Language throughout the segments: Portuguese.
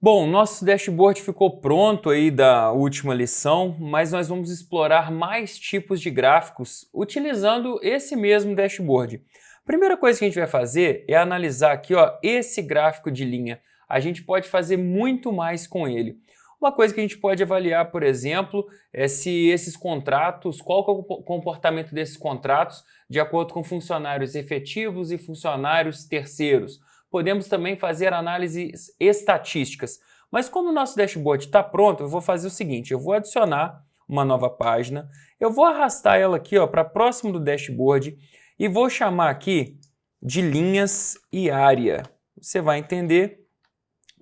Bom, nosso dashboard ficou pronto aí da última lição, mas nós vamos explorar mais tipos de gráficos utilizando esse mesmo dashboard. Primeira coisa que a gente vai fazer é analisar aqui, ó, esse gráfico de linha. A gente pode fazer muito mais com ele. Uma coisa que a gente pode avaliar, por exemplo, é se esses contratos, qual que é o comportamento desses contratos de acordo com funcionários efetivos e funcionários terceiros. Podemos também fazer análises estatísticas. Mas como o nosso dashboard está pronto, eu vou fazer o seguinte, eu vou adicionar uma nova página, eu vou arrastar ela aqui para próximo do dashboard e vou chamar aqui de linhas e área. Você vai entender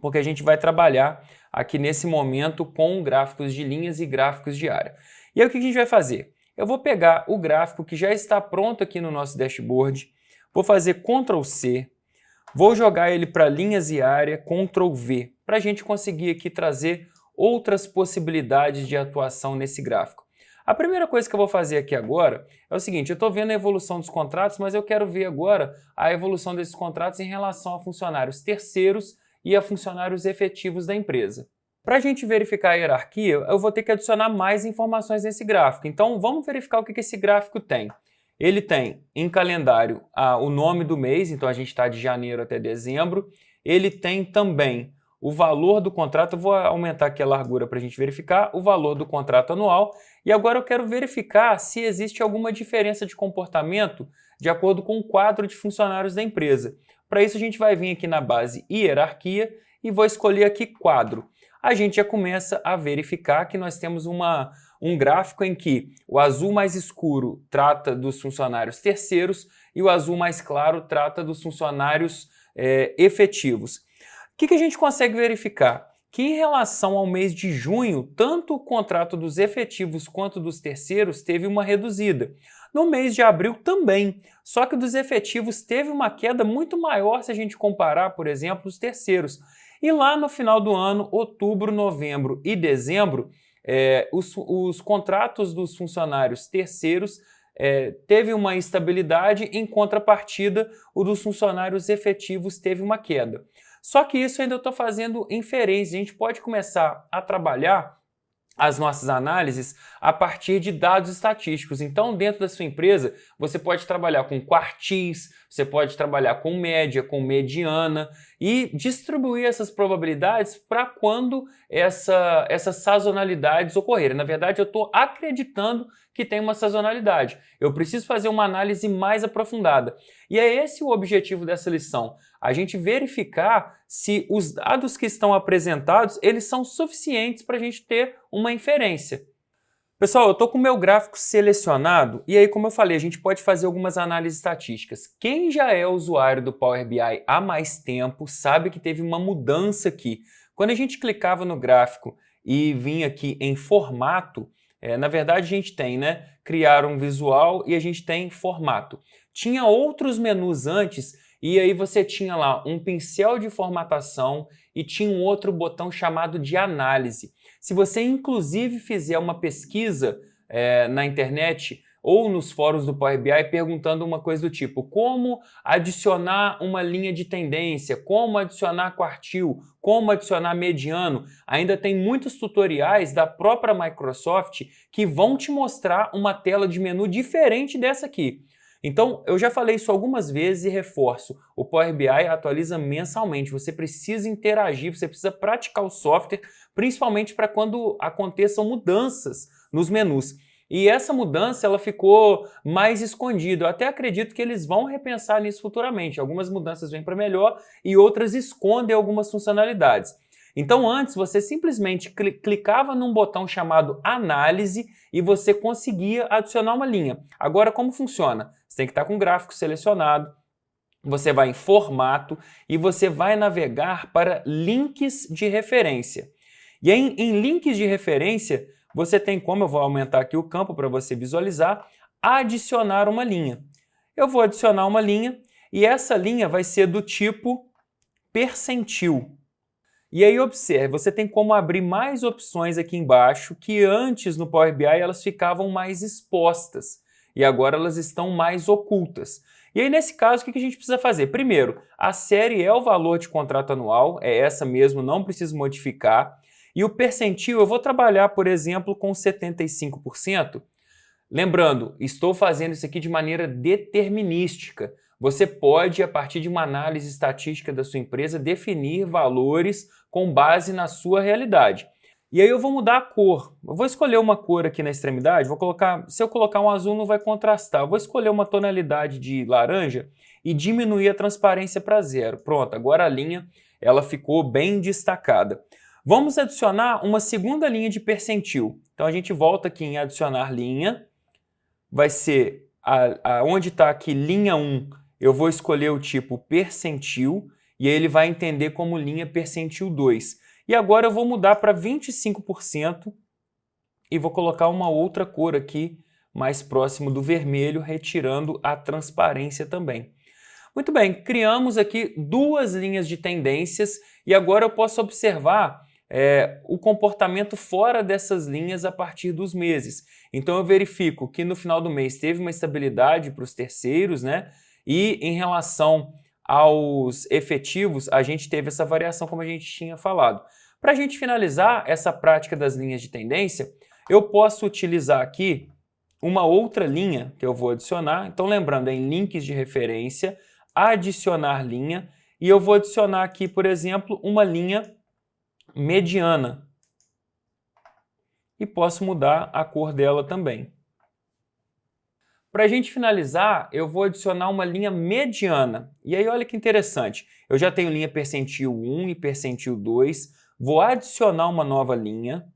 porque a gente vai trabalhar aqui nesse momento com gráficos de linhas e gráficos de área. E aí o que a gente vai fazer? Eu vou pegar o gráfico que já está pronto aqui no nosso dashboard, vou fazer Ctrl C, vou jogar ele para linhas e área, Ctrl V, para a gente conseguir aqui trazer outras possibilidades de atuação nesse gráfico. A primeira coisa que eu vou fazer aqui agora é o seguinte, eu estou vendo a evolução dos contratos, mas eu quero ver agora a evolução desses contratos em relação a funcionários terceiros e a funcionários efetivos da empresa. Para a gente verificar a hierarquia, eu vou ter que adicionar mais informações nesse gráfico. Então vamos verificar o que esse gráfico tem. Ele tem em calendário o nome do mês, então a gente está de janeiro até dezembro. Ele tem também o valor do contrato, eu vou aumentar aqui a largura para a gente verificar, o valor do contrato anual. E agora eu quero verificar se existe alguma diferença de comportamento de acordo com o quadro de funcionários da empresa. Para isso a gente vai vir aqui na base hierarquia e vou escolher aqui quadro. A gente já começa a verificar que nós temos um gráfico em que o azul mais escuro trata dos funcionários terceiros e o azul mais claro trata dos funcionários efetivos. O que a gente consegue verificar? Que em relação ao mês de junho, tanto o contrato dos efetivos quanto dos terceiros teve uma reduzida. No mês de abril também, só que o dos efetivos teve uma queda muito maior se a gente comparar, por exemplo, os terceiros. E lá no final do ano, outubro, novembro e dezembro, os contratos dos funcionários terceiros teve uma estabilidade, em contrapartida, o dos funcionários efetivos teve uma queda. Só que isso eu ainda estou fazendo inferência, a gente pode começar a trabalhar as nossas análises a partir de dados estatísticos. Então, dentro da sua empresa, você pode trabalhar com quartis, você pode trabalhar com média, com mediana e distribuir essas probabilidades para quando essas sazonalidades ocorrerem. Na verdade, eu estou acreditando que tem uma sazonalidade. Eu preciso fazer uma análise mais aprofundada. E é esse o objetivo dessa lição. A gente verificar se os dados que estão apresentados, eles são suficientes para a gente ter uma inferência. Pessoal, eu estou com o meu gráfico selecionado e aí, como eu falei, a gente pode fazer algumas análises estatísticas. Quem já é usuário do Power BI há mais tempo sabe que teve uma mudança aqui. Quando a gente clicava no gráfico e vinha aqui em formato, na verdade a gente tem, criar um visual e a gente tem formato. Tinha outros menus antes e aí você tinha lá um pincel de formatação e tinha um outro botão chamado de análise. Se você inclusive fizer uma pesquisa na internet ou nos fóruns do Power BI perguntando uma coisa do tipo como adicionar uma linha de tendência, como adicionar quartil, como adicionar mediano, ainda tem muitos tutoriais da própria Microsoft que vão te mostrar uma tela de menu diferente dessa aqui. Então, eu já falei isso algumas vezes e reforço, o Power BI atualiza mensalmente, você precisa interagir, você precisa praticar o software, principalmente para quando aconteçam mudanças nos menus. E essa mudança ela ficou mais escondida, eu até acredito que eles vão repensar nisso futuramente, algumas mudanças vêm para melhor e outras escondem algumas funcionalidades. Então antes você simplesmente clicava num botão chamado análise e você conseguia adicionar uma linha. Agora como funciona? Você tem que estar com o gráfico selecionado, você vai em formato e você vai navegar para links de referência. E aí, em links de referência você tem como, eu vou aumentar aqui o campo para você visualizar, adicionar uma linha. Eu vou adicionar uma linha e essa linha vai ser do tipo percentil. E aí observe, você tem como abrir mais opções aqui embaixo que antes no Power BI elas ficavam mais expostas e agora elas estão mais ocultas. E aí, nesse caso, o que a gente precisa fazer? Primeiro, a série é o valor de contrato anual, é essa mesmo, não preciso modificar. E o percentil, eu vou trabalhar, por exemplo, com 75%. Lembrando, estou fazendo isso aqui de maneira determinística. Você pode, a partir de uma análise estatística da sua empresa, definir valores com base na sua realidade. E aí eu vou mudar a cor. Eu vou escolher uma cor aqui na extremidade, se eu colocar um azul não vai contrastar. Eu vou escolher uma tonalidade de laranja e diminuir a transparência para 0. Pronto, agora a linha ela ficou bem destacada. Vamos adicionar uma segunda linha de percentil. Então a gente volta aqui em adicionar linha. Vai ser onde está aqui linha 1, eu vou escolher o tipo percentil e aí ele vai entender como linha percentil 2. E agora eu vou mudar para 25% e vou colocar uma outra cor aqui mais próximo do vermelho, retirando a transparência também. Muito bem, criamos aqui duas linhas de tendências e agora eu posso observar o comportamento fora dessas linhas a partir dos meses. Então eu verifico que no final do mês teve uma estabilidade para os terceiros, né? E em relação aos efetivos, a gente teve essa variação como a gente tinha falado. Para a gente finalizar essa prática das linhas de tendência, eu posso utilizar aqui uma outra linha que eu vou adicionar. Então lembrando, em links de referência, adicionar linha, e eu vou adicionar aqui, por exemplo, uma linha mediana. E posso mudar a cor dela também. Para a gente finalizar, eu vou adicionar uma linha mediana. E aí olha que interessante, eu já tenho linha percentil 1 e percentil 2, vou adicionar uma nova linha.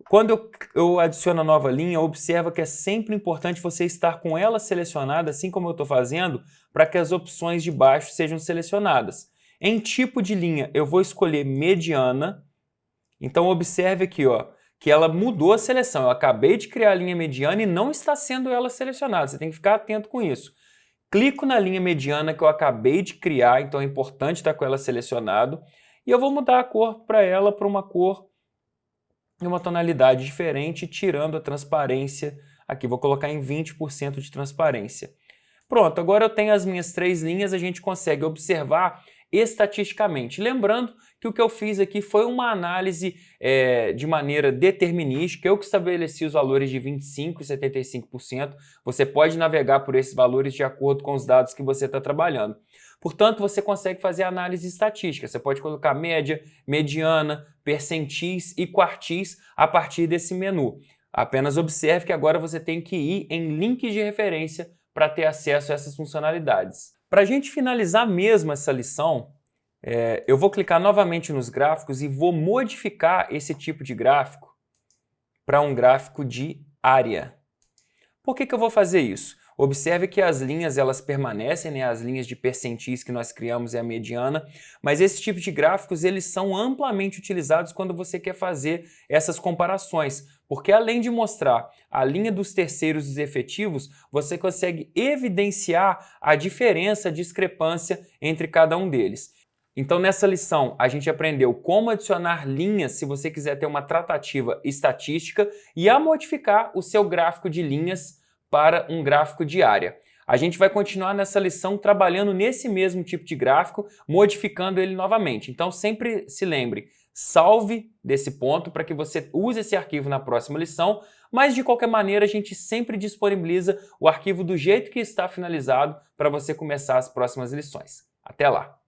Quando eu adiciono a nova linha, observa que é sempre importante você estar com ela selecionada, assim como eu estou fazendo, para que as opções de baixo sejam selecionadas. Em tipo de linha, eu vou escolher mediana. Então observe aqui, ó, que ela mudou a seleção. Eu acabei de criar a linha mediana e não está sendo ela selecionada. Você tem que ficar atento com isso. Clico na linha mediana que eu acabei de criar, então é importante estar com ela selecionado. E eu vou mudar a cor para ela para uma cor de uma tonalidade diferente, tirando a transparência. Aqui vou colocar em 20% de transparência. Pronto, agora eu tenho as minhas três linhas, a gente consegue observar estatisticamente. Lembrando que o que eu fiz aqui foi uma análise de maneira determinística, eu que estabeleci os valores de 25% e 75%, você pode navegar por esses valores de acordo com os dados que você está trabalhando. Portanto, você consegue fazer análise estatística, você pode colocar média, mediana, percentis e quartis a partir desse menu. Apenas observe que agora você tem que ir em links de referência para ter acesso a essas funcionalidades. Para a gente finalizar mesmo essa lição, eu vou clicar novamente nos gráficos e vou modificar esse tipo de gráfico para um gráfico de área. Por que eu vou fazer isso? Observe que as linhas elas permanecem, né? As linhas de percentis que nós criamos é a mediana, mas esse tipo de gráficos eles são amplamente utilizados quando você quer fazer essas comparações, porque além de mostrar a linha dos terceiros e dos efetivos, você consegue evidenciar a diferença, a discrepância entre cada um deles. Então nessa lição a gente aprendeu como adicionar linhas se você quiser ter uma tratativa estatística e a modificar o seu gráfico de linhas para um gráfico de área. A gente vai continuar nessa lição trabalhando nesse mesmo tipo de gráfico, modificando ele novamente. Então sempre se lembre, salve desse ponto para que você use esse arquivo na próxima lição, mas de qualquer maneira a gente sempre disponibiliza o arquivo do jeito que está finalizado para você começar as próximas lições. Até lá!